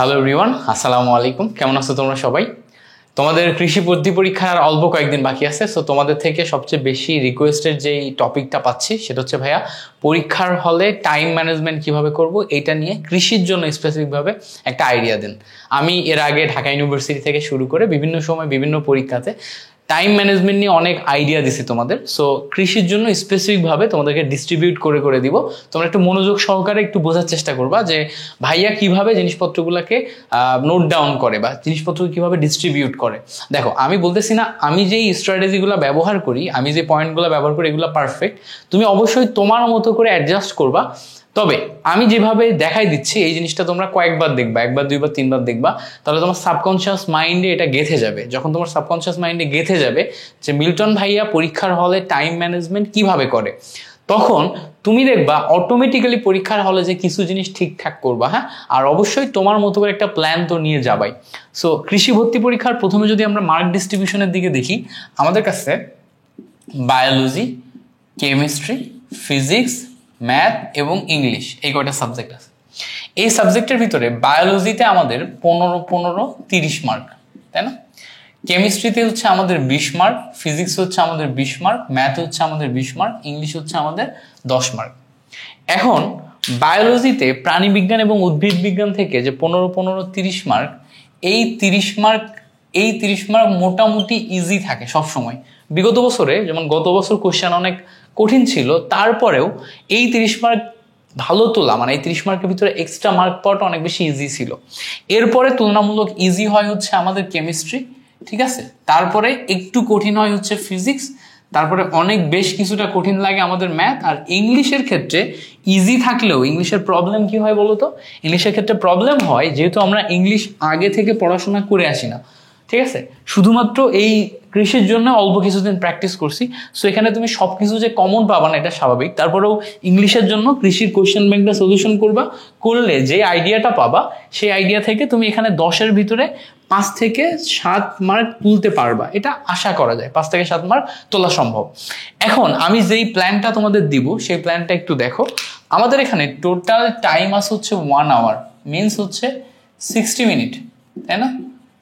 Hello everyone, আসসালামু আলাইকুম। কেমন আছো তোমরা সবাই? তোমাদের কৃষি ভর্তি পরীক্ষার আর অল্প কয়েকদিন বাকি আছে। সো তোমাদের থেকে সবচেয়ে বেশি রিকোয়েস্টের যেই টপিকটা পাচ্ছি সেটা হচ্ছে ভাইয়া পরীক্ষার হলে টাইম ম্যানেজমেন্ট কিভাবে করব, এইটা নিয়ে কৃষির জন্য স্পেসিফিকভাবে একটা আইডিয়া দেন। আমি এর আগে ঢাকা ইউনিভার্সিটি থেকে শুরু করে বিভিন্ন সময় বিভিন্ন পরীক্ষাতে টাইম ম্যানেজমেন্ট নিয়ে অনেক আইডিয়া দিছি তোমাদের। সো কৃষির জন্য স্পেসিফিকভাবে তোমাদেরকে ডিস্ট্রিবিউট করে করে দিব। তোমরা একটু মনোযোগ সহকারে একটু বোঝার চেষ্টা করবা যে ভাইয়া কিভাবে জিনিসপত্রগুলোকে নোট ডাউন করে বা জিনিসপত্র কিভাবে ডিস্ট্রিবিউট করে। দেখো, আমি বলতেছি না আমি যেই স্ট্র্যাটেজিগুলো ব্যবহার করি, আমি যে পয়েন্টগুলো ব্যবহার করি এগুলো পারফেক্ট। তুমি অবশ্যই তোমার মতো করে অ্যাডজাস্ট করবা। তবে আমি যেভাবে দেখাই দিচ্ছি এই জিনিসটা তোমরা কয়েকবার দেখবা, একবার দুইবার তিনবার দেখবা, তাহলে তোমার সাবকনশিয়াস মাইন্ডে এটা গেঁথে যাবে। যখন তোমার সাবকনশিয়াস মাইন্ডে গেঁথে যাবে যে মিল্টন ভাইয়া পরীক্ষার হলে টাইম ম্যানেজমেন্ট কিভাবে করে, তখন তুমি দেখবা অটোমেটিক্যালি পরীক্ষার হলে যে কিছু জিনিস ঠিকঠাক করবা। হ্যাঁ, আর অবশ্যই তোমার মতো করে একটা প্ল্যান তো নিয়ে যাবাই। সো কৃষি ভর্তি পরীক্ষার প্রথমে যদি আমরা মার্ক ডিস্ট্রিবিউশনের দিকে দেখি, আমাদের কাছে বায়োলজি, কেমিস্ট্রি, ফিজিক্স, ম্যাথ এবং ইংলিশ এই কয়টা সাবজেক্ট আছে। এই সাবজেক্টের ভিতরে বায়োলজিতে আমাদের 15-15-30 মার্ক, তাই না? কেমিস্ট্রিতে হচ্ছে আমাদের 20 মার্ক, ফিজিক্স হচ্ছে আমাদের 20 মার্ক, ম্যাথ হচ্ছে আমাদের 20 মার্ক, ইংলিশ হচ্ছে আমাদের 10 মার্ক। এখন বায়োলজিতে প্রাণীবিজ্ঞান এবং উদ্ভিদ বিজ্ঞান থেকে যে 15-15-30 মার্ক, এই 30 মার্ক মোটামুটি ইজি থাকে সব সময়। বিগত বছরে যেমন গত বছর কোশ্চেন অনেক কঠিন ছিল, তারপরেও এই 30 মার্ক ভালো তোলা, মানে এই 30 মার্কের ভিতরে এক্সট্রা মার্ক পাওয়াটা অনেক বেশি ইজি ছিল। এরপরে তুলনামূলক ইজি হয় হচ্ছে আমাদের কেমিস্ট্রি, ঠিক আছে? তারপরে একটু কঠিন হয় হচ্ছে ফিজিক্স, তারপরে অনেক বেশ কিছুটা কঠিন লাগে আমাদের ম্যাথ। আর ইংলিশের ক্ষেত্রে ইজি থাকলেও ইংলিশের প্রবলেম কি হয় বলো তো? ইংলিশের ক্ষেত্রে প্রবলেম হয় যেহেতু আমরা ইংলিশ আগে থেকে পড়াশোনা করে আসি না, ঠিক আছে? শুধুমাত্র এই কৃষির জন্য অল্প কিছুদিন প্র্যাকটিস করছি। সো এখানে তুমি সবকিছু যে কমন পাবা না এটা স্বাভাবিক। তারপরেও ইংলিশের জন্য কৃষির কোশ্চেন ব্যাংকটা সলিউশন করবা, করলে যে আইডিয়াটা পাবা সেই আইডিয়া থেকে তুমি এখানে 10-এর ভিতরে 5 থেকে 7 মার্ক তুলতে পারবা। এটা আশা করা যায় 5 থেকে 7 মার্ক তোলা সম্ভব। এখন আমি যেই প্ল্যানটা তোমাদের দিব সেই প্ল্যানটা একটু দেখো। আমাদের এখানে টোটাল টাইম আছে হচ্ছে 1 আওয়ার, মিনস হচ্ছে 60 মিনিট, তাই না?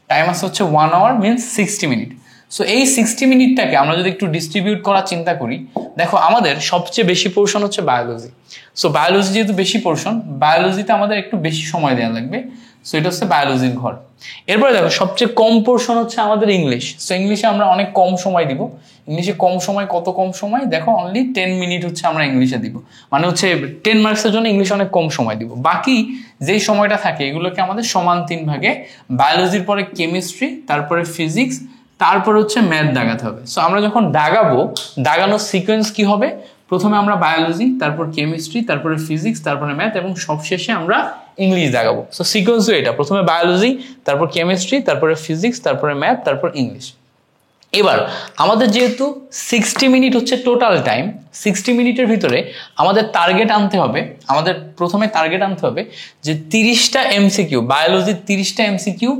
টাইম আছে হচ্ছে 1 আওয়ার মিনস 60 মিনিট। সো এই 60 মিনিটটাকে আমরা যদি একটু ডিস্ট্রিবিউট করার চিন্তা করি, দেখো আমাদের সবচেয়ে বেশি পোর্শন হচ্ছে বায়োলজি। সো বায়োলজি যেহেতু বেশি পোর্শন, বায়োলজিতে আমাদের একটু বেশি সময় দেওয়া লাগবে। সো এটা হচ্ছে বায়োলজির ঘর। এরপরে দেখো সবচেয়ে কম পোর্শন হচ্ছে আমাদের ইংলিশ। সো ইংলিশে আমরা অনেক কম সময় দিব। ইংলিশে কম সময়, কত কম সময় দেখো, অনলি 10 মিনিট হচ্ছে আমরা ইংলিশে দিব। মানে হচ্ছে 10 মার্কসের জন্য ইংলিশে অনেক কম সময় দিব। বাকি যেই সময়টা থাকে এগুলোকে আমাদের সমান 3 ভাগে, বায়োলজির পরে কেমিস্ট্রি, তারপরে ফিজিক্স, তারপর হচ্ছে ম্যাথ দাগাতে হবে। সো আমরা যখন দাগাবো, দাগানোর সিকোয়েন্স কি হবে? প্রথমে আমরা বায়োলজি, তারপর কেমিস্ট্রি, তারপরে ফিজিক্স, তারপরে ম্যাথ এবং সবশেষে আমরা ইংলিশ দাগাবো। সো সিকোয়েন্সও এটা, প্রথমে বায়োলজি, তারপর কেমিস্ট্রি, তারপরে ফিজিক্স, তারপরে ম্যাথ, তারপর ইংলিশ। এবার আমাদের যেহেতু 60 মিনিট হচ্ছে টোটাল টাইম, 60 মিনিটের ভিতরে আমাদের টার্গেট আনতে হবে, আমাদের প্রথমে টার্গেট আনতে হবে যে 30টা এমসিকিউ, বায়োলজির 30টা এমসিকিউ,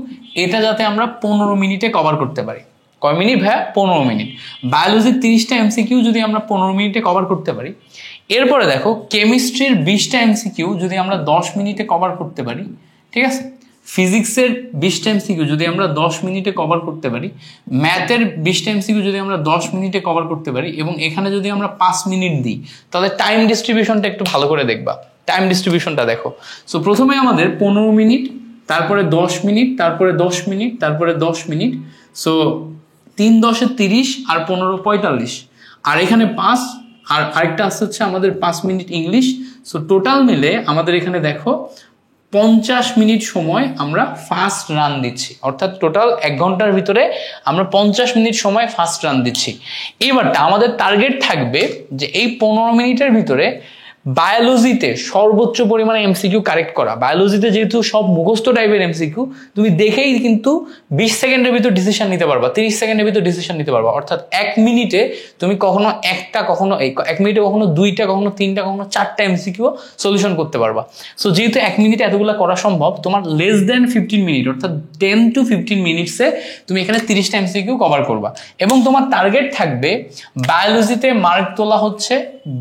এটা যাতে আমরা 15 মিনিটে কভার করতে পারি। কয় মিনিট ভাইয়া? 15 মিনিট। বায়োলজির 30টা এমসিকিউ যদি আমরা 15 মিনিটে কভার করতে পারি, এরপরে দেখো কেমিস্ট্রির 20টা এমসিকিউ যদি আমরা 10 মিনিটে কভার করতে পারি, ঠিক আছে? ফিজিক্সের 20টা এমসিকিউ যদি আমরা 10 মিনিটে কভার করতে পারি, ম্যাথের 20টা এমসিকিউ যদি আমরা 10 মিনিটে কভার করতে পারি, এবং এখানে যদি আমরা 5 মিনিট দিই, তাহলে টাইম ডিস্ট্রিবিউশনটা একটু ভালো করে দেখবা। টাইম ডিস্ট্রিবিউশনটা দেখো। সো প্রথমে আমাদের 15 মিনিট, তারপরে 10 মিনিট, তারপরে 10 মিনিট, তারপরে 10 মিনিট। সো 3-10 30 আর 15 45, আর এখানে 5, আর আরেকটা আসছে হচ্ছে আমাদের 5 মিনিট ইংলিশ। সো টোটাল মিলে আমাদের এখানে দেখো 50 মিনিট সময় আমরা ফার্স্ট রান দিচ্ছি, অর্থাৎ টোটাল 1 ঘন্টার ভিতরে আমরা 50 মিনিট সময় ফার্স্ট রান দিচ্ছি। এবারটা আমাদের টার্গেট থাকবে যে এই 15 মিনিটের ভিতরে বায়োলজিতে সর্বোচ্চ পরিমাণে এমসিকিউ কারেক্ট করা। বায়োলজিতে যেহেতু সব মুখস্থ টাইপের এমসিকিউ, তুমি দেখেই কিন্তু 20 সেকেন্ডের ভিতর ডিসিশন নিতে পারবা, 30 সেকেন্ডের ভিতর ডিসিশন নিতে পারবা। অর্থাৎ 1 মিনিটে তুমি কখনো একটা, কখনো 1 মিনিটে কখনো 2টা, কখনো 3টা, কখনো 4টা এমসিকিউ সলিউশন করতে পারবা। সো যেহেতু 1 মিনিটে এতগুলো করা সম্ভব, তোমার লেস দেন 15 মিনিট, অর্থাৎ 10 to 15 মিনিটসে তুমি এখানে 30টা এমসিকিউ কভার করবা। এবং তোমার টার্গেট থাকবে বায়োলজিতে মার্ক তোলা হচ্ছে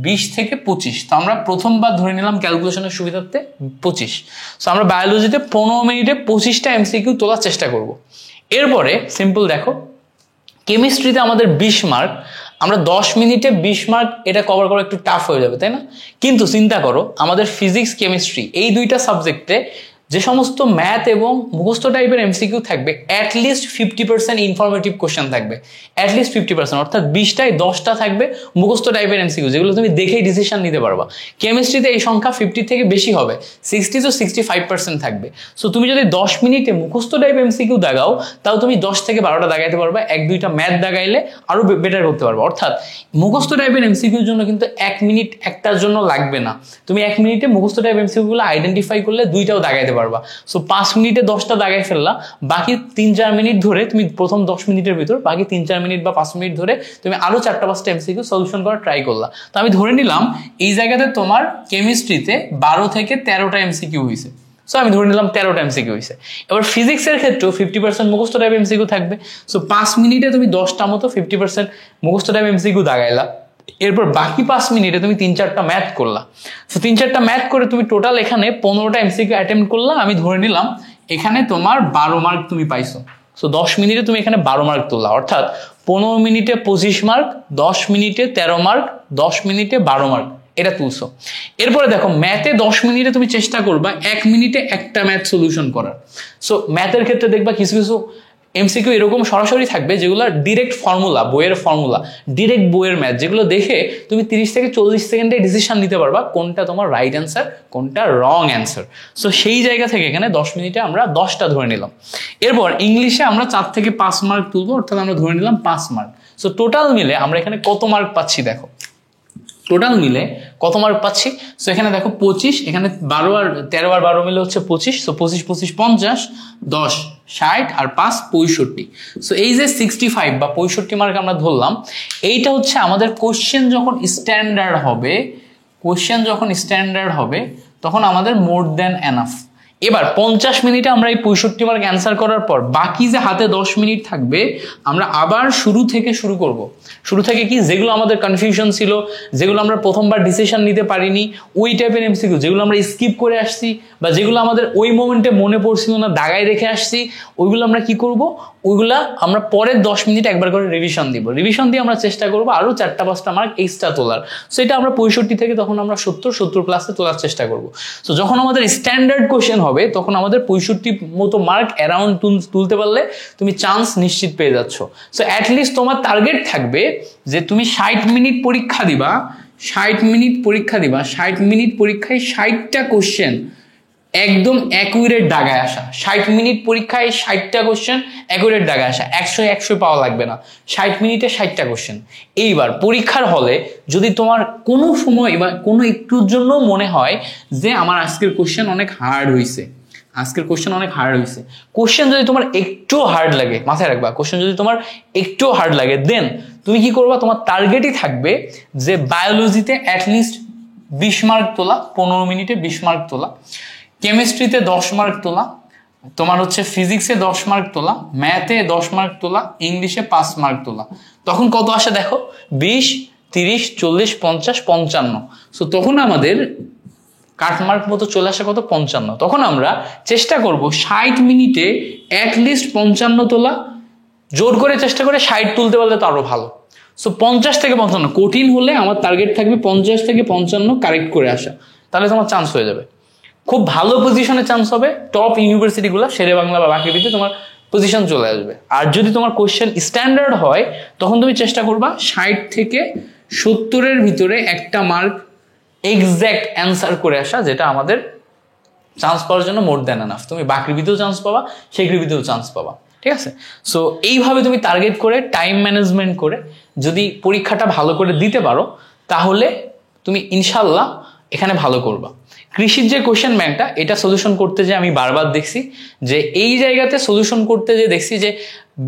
20 থেকে 25। তো আমরা প্রথমবার ধরে নিলাম ক্যালকুলেশনের সুবিধার্থে 25। সো আমরা বায়োলজিতে 15 মিনিটে 25টা এমসিকিউ তোলার চেষ্টা করব। এরপরে সিম্পল দেখো, কেমিস্ট্রিতে আমাদের 20 মার্ক, আমরা 10 মিনিটে 20 মার্ক এটা কভার করা একটু টাফ হয়ে যাবে, তাই না? কিন্তু চিন্তা করো আমাদের ফিজিক্স কেমিস্ট্রি এই দুইটা সাবজেক্টে যে সমস্ত ম্যাথ এবং মুখস্থ টাইপের এমসিকিউ থাকবে, অ্যাটলিস্ট 50% ইনফরমেটিভ কোশ্চেন থাকবে, অ্যাটলিস্ট 50%, অর্থাৎ 20টায় 10টা থাকবে মুখস্থ টাইপের এমসিকিউ, যেগুলো তুমি দেখেই ডিসিশন নিতে পারবা। কেমিস্ট্রিতে এই সংখ্যা 50 থেকে বেশি হবে, 60 to 65% থাকবে। সো তুমি যদি 10 মিনিটে মুখস্থ টাইপ এমসিকিউ দাগাও, তাও তুমি 10 থেকে 12টা দাগাইতে পারবা, 1-2টা ম্যাথ দাগাইলে আরো বেটার করতে পারবা। অর্থাৎ মুখস্থ টাইপের এমসিকিউর জন্য কিন্তু 1 মিনিট একটার জন্য লাগবে না, তুমি 1 মিনিটে মুখস্থ টাইপ এমসিকিউ গুলো আইডেন্টিফাই করলে 2টাও দাগাইতে পারবা। সো 5 মিনিটে 10টা দাগাই ফেললা, বাকি 3-4 মিনিট ধরে তুমি প্রথম 10 মিনিটের ভিতর বাকি 3-4 মিনিট বা 5 মিনিট ধরে তুমি আরো 4টা-5টা এমসিকিউ সলিউশন করার ট্রাই করলা। তো আমি ধরে নিলাম এই জায়গাতে তোমার কেমিস্ট্রিতে 12 থেকে 13টা এমসিকিউ হয়েছে। সো আমি ধরে নিলাম 13টা এমসিকিউ হয়েছে। এবার ফিজিক্সের ক্ষেত্রেও 50% মুখস্থ টাইপ এমসিকিউ থাকবে। সো 5 মিনিটে তুমি 10টা মতো 50% মুখস্থ টাইপ এমসিকিউ দাগাইলা। এরপর বাকি 5 মিনিটে তুমি 3-4টা ম্যাথ করলা। সো 3-4টা ম্যাথ করে তুমি টোটাল এখানে 15টা এমসিকিউ অ্যাটেম্প্ট করলা। আমি ধরে নিলাম এখানে তোমার 12 মার্ক তুমি পাইছো। সো 10 মিনিটে তুমি এখানে 12 মার্ক তুললা, অর্থাৎ 15 মিনিটে 25 মার্ক, 10 মিনিটে 13 মার্ক, 10 মিনিটে 12 মার্ক এটা তুলছো। এরপরে দেখো ম্যাথে 10 মিনিটে তুমি চেষ্টা করবা 1 মিনিটে একটা ম্যাথ সলিউশন করার। সো ম্যাথের ক্ষেত্রে দেখবা কিছু কিছু এমসিকিউ এরকম সরাসরি থাকবে যেগুলো ডিরেক্ট ফর্মুলা, বইয়ের ফর্মুলা, ডিরেক্ট বইয়ের ম্যাথ, যেগুলো দেখে তুমি 30 থেকে 40 সেকেন্ডে ডিসিশন নিতে পারবা কোনটা তোমার রাইট অ্যান্সার, কোনটা রং অ্যান্সার। সো সেই জায়গা থেকে এখানে 10 মিনিটে আমরা 10টা ধরে নিলাম। এরপর ইংলিশে আমরা 4 থেকে 5 মার্ক তুলবো, অর্থাৎ আমরা ধরে নিলাম 5 মার্ক। সো টোটাল মিলে আমরা এখানে কত মার্ক পাচ্ছি দেখো, টোটাল মিলে কত মার্ক পাচ্ছি। সো এখানে দেখো 25, এখানে 12 আর 13 আর 12 মিলে হচ্ছে 25। সো 25 25 50, 10 60 আর 5 65। সো এই যে 65 বা 65 মার্ক আমরা ধরলাম, এইটা হচ্ছে আমাদের কোশ্চেন যখন স্ট্যান্ডার্ড হবে, কোশ্চেন যখন স্ট্যান্ডার্ড হবে তখন আমাদের মোর দ্যান এনাফ। এবার 50 মিনিটে আমরা এই 65 মার্ক অ্যান্সার করার পর বাকি যে হাতে 10 মিনিট থাকবে আমরা আবার শুরু থেকে শুরু করব। শুরু থেকে কি, যেগুলো আমাদের কনফিউশন ছিল, যেগুলো আমরা প্রথমবার ডিসিশন নিতে পারিনি, ওই টাইপের এমসিকিউ যেগুলো আমরা স্কিপ করে আসছি বা যেগুলো আমাদের ওই মোমেন্টে মনে পড়ছিল না, দাগায় রেখে আসছি, ওইগুলো আমরা কি করব, ওইগুলা আমরা পরের 10 মিনিট একবার করে রিভিশন দিব। রিভিশন দিয়ে আমরা চেষ্টা করবো আরো 4-5টা মার্ক এক্সট্রা তোলার। সো এটা আমরা 65 থেকে তখন আমরা 70 প্লাসে তোলার চেষ্টা করব। সো যখন আমাদের স্ট্যান্ডার্ড কোশ্চেন হবে তখন আমাদের 65 মতো মার্ক অ্যারাউন্ড তুলতে পারলে তুমি চান্স নিশ্চিত পেয়ে যাচ্ছ। সো অ্যাটলিস্ট তোমার টার্গেট থাকবে যে তুমি 60 মিনিট পরীক্ষা দিবা, 60 মিনিট পরীক্ষা দিবা, 60 মিনিট পরীক্ষায় 60টা কোশ্চেন একদম অ্যাকুরেট দাগায় আসা। 60 মিনিট পরীক্ষায় 60টা কোশ্চেন অ্যাকুরেট দাগায় আসা, 100 পাওয়া লাগবে না, 60 মিনিটে 60টা কোশ্চেন। এইবার পরীক্ষার হলে যদি তোমার কোনো সময় বা কোনো একটুর জন্য মনে হয় যে আমার আজকের কোশ্চেন অনেক হার্ড হয়েছে, আজকের কোশ্চেন অনেক হার্ড হয়েছে, কোশ্চেন যদি তোমার একটু হার্ড লাগে, মাথায় রাখবা কোশ্চেন যদি তোমার একটু হার্ড লাগে, দেন তুমি কি করবা, তোমার টার্গেটই থাকবে যে বায়োলজিতে অ্যাটলিস্ট 20 মার্ক তোলা, 15 মিনিটে 20 মার্ক তোলা, কেমিস্ট্রিতে 10 মার্ক তোলা, তোমার হচ্ছে ফিজিক্সে 10 মার্ক তোলা, ম্যাথে 10 মার্ক তোলা, ইংলিশে 5 মার্ক তোলা। তখন কত আসে দেখো, 20, 30, 40, 50, 55। সো তখন আমাদের কাটমার্ক মতো চলে আসে কত, 55। তখন আমরা চেষ্টা করব 60 মিনিটে অ্যাটলিস্ট 55 তোলা, জোর করে চেষ্টা করে 60 তুলতে পারলে তো আরো ভালো। সো 50 থেকে 55, কঠিন হলে আমার টার্গেট থাকবে 50 থেকে 55 কারেক্ট করে আসা, তাহলে তোমার চান্স হয়ে যাবে। খুব ভালো পজিশনে চান্স হবে, টপ ইউনিভার্সিটিগুলো শেরে বাংলা বা বাকিতে তোমার পজিশন চলে আসবে। আর যদি তোমার কোশ্চেন স্ট্যান্ডার্ড হয় তখন তুমি চেষ্টা করবা 60 থেকে 70-এর ভিতরে একটা মার্ক এক্সাক্ট অ্যান্সার করে আসা, যেটা আমাদের চান্স পাওয়ার জন্য মোর দ্যান এনাফ। তুমি বাকৃবিতেও চান্স পাবা, সেকৃবিতেও চান্স পাবা, ঠিক আছে? সো এইভাবে তুমি টার্গেট করে টাইম ম্যানেজমেন্ট করে যদি পরীক্ষাটা ভালো করে দিতে পারো তাহলে তুমি ইনশাল্লাহ এখানে ভালো করবা। কৃষির যে কোশ্চেন ব্যাংকটা, এটা সলিউশন করতে যে আমি বারবার দেখছি যে এই জায়গাতে সলিউশন করতে যে দেখছি যে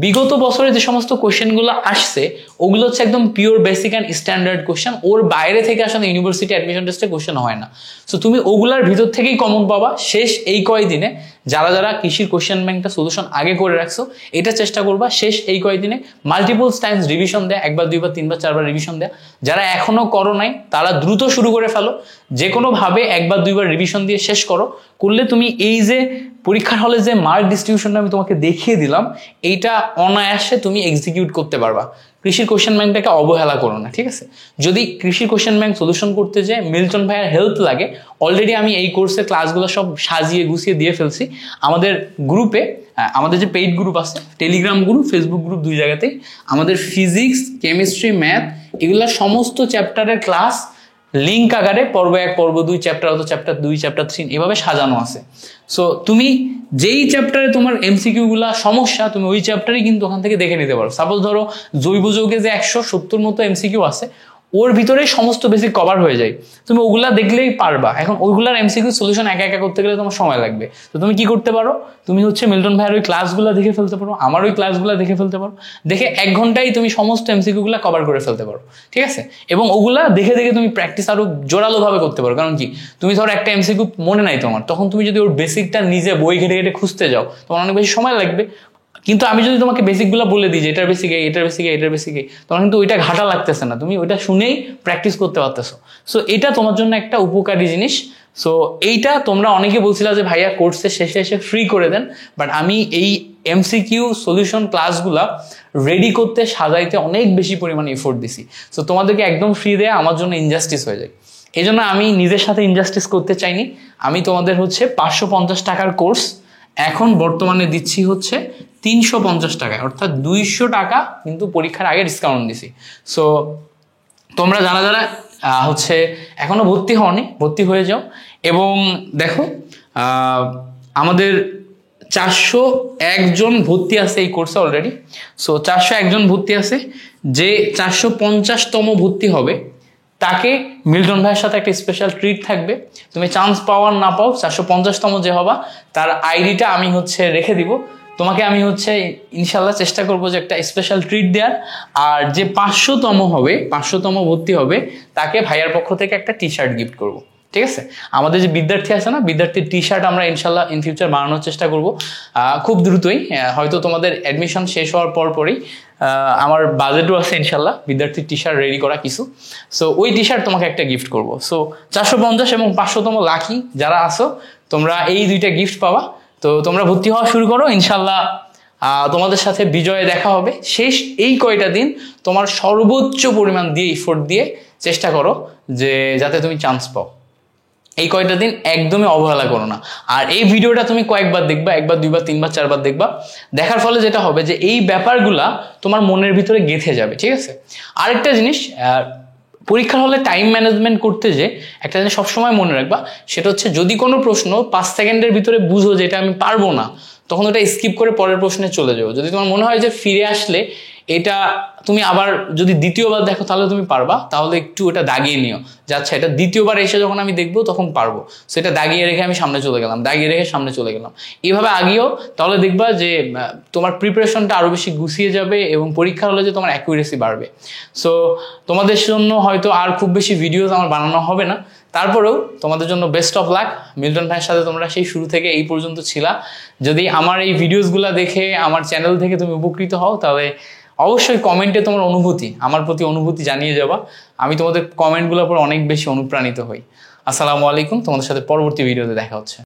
বিগত বছরে যে সমস্ত কোশ্চেনগুলো আসছে ওগুলো হচ্ছে একদম pure basic and standard question, ওর বাইরে থেকে আসলে ইউনিভার্সিটি অ্যাডমিশন টেস্টে কোশ্চেন হয় না। সো তুমি ওগুলার ভিতর থেকেই কমন পাবা শেষ এই কয়দিনে, যারা যারা কৃষির কোশ্চেন ব্যাংকটা সলিউশন আগে করে রাখছো, এটা চেষ্টা করবা শেষ এই কয়েকদিনে মাল্টিপল টাইমস রিভিশন দেয়া, একবার দুইবার তিনবার চারবার রিভিশন দেয়া। যারা এখনো করো নাই তারা দ্রুত শুরু করে ফেলো, যে কোনো ভাবে একবার দুইবার রিভিশন দিয়ে শেষ করো। করলে তুমি এই যে পরীক্ষার হলে যে মার্ক ডিস্ট্রিবিউশনটা আমি তোমাকে দেখিয়ে দিলাম, এইটা অনায়াসে তুমি এক্সিকিউট করতে পারবা। কৃষির কোশ্চেন ব্যাংকটাকে অবহেলা করো না, ঠিক আছে? যদি কৃষির কোশ্চেন ব্যাংক সলিউশন করতে যায় মিল্টন ভাইয়ের হেল্প লাগে, অলরেডি আমি এই কোর্সের ক্লাসগুলো সব সাজিয়ে গুছিয়ে দিয়ে ফেলছি আমাদের গ্রুপে। আমাদের যে পেইড গ্রুপ আছে, টেলিগ্রাম গ্রুপ, ফেসবুক গ্রুপ, দুই জায়গাতেই আমাদের ফিজিক্স, কেমিস্ট্রি, ম্যাথ এগুলা সমস্ত চ্যাপ্টারের ক্লাস লিঙ্ক আকারে পর্ব 1, পর্ব 2, চ্যাপ্টার অত চ্যাপ্টার 2, চ্যাপ্টার 3 এভাবে সাজানো আছে। সো তুমি যেই চ্যাপ্টারে তোমার এমসিকিউ গুলা সমস্যা, তুমি ওই চ্যাপ্টারই কিন্তু ওখান থেকে দেখে নিতে পারো। সাপোজ ধরো জৈব যৌগে যে 170 মতো এমসিকিউ আছে, ওর ভিতরে সমস্ত বেসিক কভার হয়ে যায়, তুমি ওগুলা দেখলেই পারবা। এখন ওইগুলার এমসিকিউ সলিউশন একা একা করতে গেলে তোমার সময় লাগবে। তো তুমি কি করতে পারো, তুমি হচ্ছে মিল্টন ভাইয়ের ওই ক্লাসগুলো দেখে ফেলতে পারো, আমার ওই ক্লাসগুলো দেখে ফেলতে পারো, দেখে 1 ঘন্টায় তুমি সমস্ত এমসিকিউ গুলা কভার করে ফেলতে পারো, ঠিক আছে? এবং ওগুলা দেখে দেখে তুমি প্র্যাকটিস আরো জোরালো ভাবে করতে পারো। কারণ কি, তুমি ধরো একটা এমসিকিউ মনে নাই তোমার, তখন তুমি যদি ওর বেসিকটা নিজে বই ঘেটে ঘেটে খুঁজতে যাও, তোমার অনেক বেশি সময় লাগবে। কিন্তু আমি যদি তোমাকে বেসিকগুলো বলে দিই যে এটার বেসিক এই, এটার বেসিক এই, এটার বেসিক এই, তোমার কিন্তু ওইটা ঘাটা লাগতেছে না, তুমি ওইটা শুনেই প্র্যাকটিস করতে পারতেছো। সো এটা তোমার জন্য একটা উপকারী জিনিস। সো এইটা তোমরা অনেকে বলছিলা যে ভাইয়া কোর্সের শেষে এসে ফ্রি করে দেন, বাট আমি এই এমসিকিউ সলিউশন ক্লাসগুলা রেডি করতে সাজাইতে অনেক বেশি পরিমাণে এফোর্ট দিছি। সো তোমাদেরকে একদম ফ্রি দেয়া আমার জন্য ইনজাস্টিস হয়ে যায়। এই জন্য আমি নিজের সাথে ইনজাস্টিস করতে চাইনি। আমি তোমাদের হচ্ছে 550 টাকার কোর্স এখন বর্তমানে দিচ্ছি হচ্ছে 350 টাকায়, অর্থাৎ 200 টাকা কিন্তু পরীক্ষার আগে ডিসকাউন্ট দিছি। সো তোমরা যারা যারা হচ্ছে এখনো ভর্তি হওনি, ভর্তি হয়ে যাও। এবং দেখো আমাদের 401 জন ভর্তি আছে এই কোর্সে অলরেডি। সো 401 জন ভর্তি আছে, যে 450তম ভর্তি হবে তাকে মিল্টন ভাইয়ের সাথে একটা স্পেশাল ট্রিট থাকবে। তুমি চান্স পাওয়ার না পাও, 450তম যে হবা তার আইডিটা আমি হচ্ছে রেখে দিব। তোমাকে আমি হচ্ছে ইনশাল্লাহ চেষ্টা করবো যে একটা স্পেশাল ট্রিট দেওয়ার। আর যে 500তম হবে, 500তম ভর্তি হবে, তাকে ভাইয়ার পক্ষ থেকে একটা টি শার্ট গিফট করবো, ঠিক আছে? আমাদের যে বিদ্যার্থী আছে না, বিদ্যার্থীর টি শার্ট আমরা ইনশাল্লাহ ইন ফিউচার বানানোর চেষ্টা করব খুব দ্রুতই। হয়তো তোমাদের অ্যাডমিশন শেষ হওয়ার পরই আমার বাজেটও আছে ইনশাল্লাহ বিদ্যার্থীর টি শার্ট রেডি করা কিছু। সো ওই টি শার্ট তোমাকে একটা গিফট করবো। সো 450 এবং 500তম লাকি যারা আসো, তোমরা এই দুইটা গিফট পাবা। তো তোমরা ভর্তি হওয়া শুরু করো, ইনশাল্লাহ তোমাদের সাথে বিজয়ে দেখা হবে। শেষ এই কয়টা দিন তোমার সর্বোচ্চ পরিমাণ দিয়ে এফোর্ট দিয়ে চেষ্টা করো যে যাতে তুমি চান্স পাও। এই কয়টা দিন একদমই অবহেলা করো না। আর এই ভিডিওটা তুমি কয়েকবার দেখবা, 1বার 2বার 3বার 4বার দেখবা। দেখার ফলে যেটা হবে যে এই ব্যাপারগুলা তোমার মনের ভিতরে গেঁথে যাবে, ঠিক আছে? আরেকটা জিনিস, পরীক্ষার হলে টাইম ম্যানেজমেন্ট করতে যে একটা জিনিস সবসময় মনে রাখবা, সেটা হচ্ছে যদি কোনো প্রশ্ন 5 সেকেন্ডের ভিতরে বুঝো যে এটা আমি পারবো না, তখন ওটা স্কিপ করে পরের প্রশ্নে চলে যাও। যদি তোমার মনে হয় যে ফিরে আসলে এটা তুমি আবার যদি দ্বিতীয়বার দেখো তাহলে তুমি পারবা, তাহলে একটু ওটা দাগিয়ে নিও যে আচ্ছা এটা দ্বিতীয়বার এসে যখন আমি দেখবো তখন পারবো, সেটা দাগিয়ে রেখে আমি সামনে চলে গেলাম, দাগিয়ে রেখে সামনে চলে গেলাম, এইভাবে আগিয়েও। তাহলে দেখবা যে তোমার প্রিপারেশনটা আরো বেশি গুছিয়ে যাবে এবং পরীক্ষা হলে যে তোমার অ্যাকুরেসি বাড়বে। সো তোমাদের জন্য হয়তো আর খুব বেশি ভিডিওস আমার বানানো হবে না, তারপরেও তোমাদের জন্য বেস্ট অফ লাক। মিল্টন ভাইয়ের সাথে তোমরা সেই শুরু থেকে এই পর্যন্ত ছিলা। যদি আমার এই ভিডিওসগুলো দেখে আমার চ্যানেল থেকে তুমি উপকৃত হও, তাহলে অবশ্যই কমেন্টে তোমার অনুভূতি, আমার প্রতি অনুভূতি জানিয়ে যাবা। আমি তোমাদের কমেন্টগুলোর পর অনেক বেশি অনুপ্রাণিত হই। আসসালামু আলাইকুম, তোমাদের সাথে পরবর্তী ভিডিওতে দেখা হচ্ছে।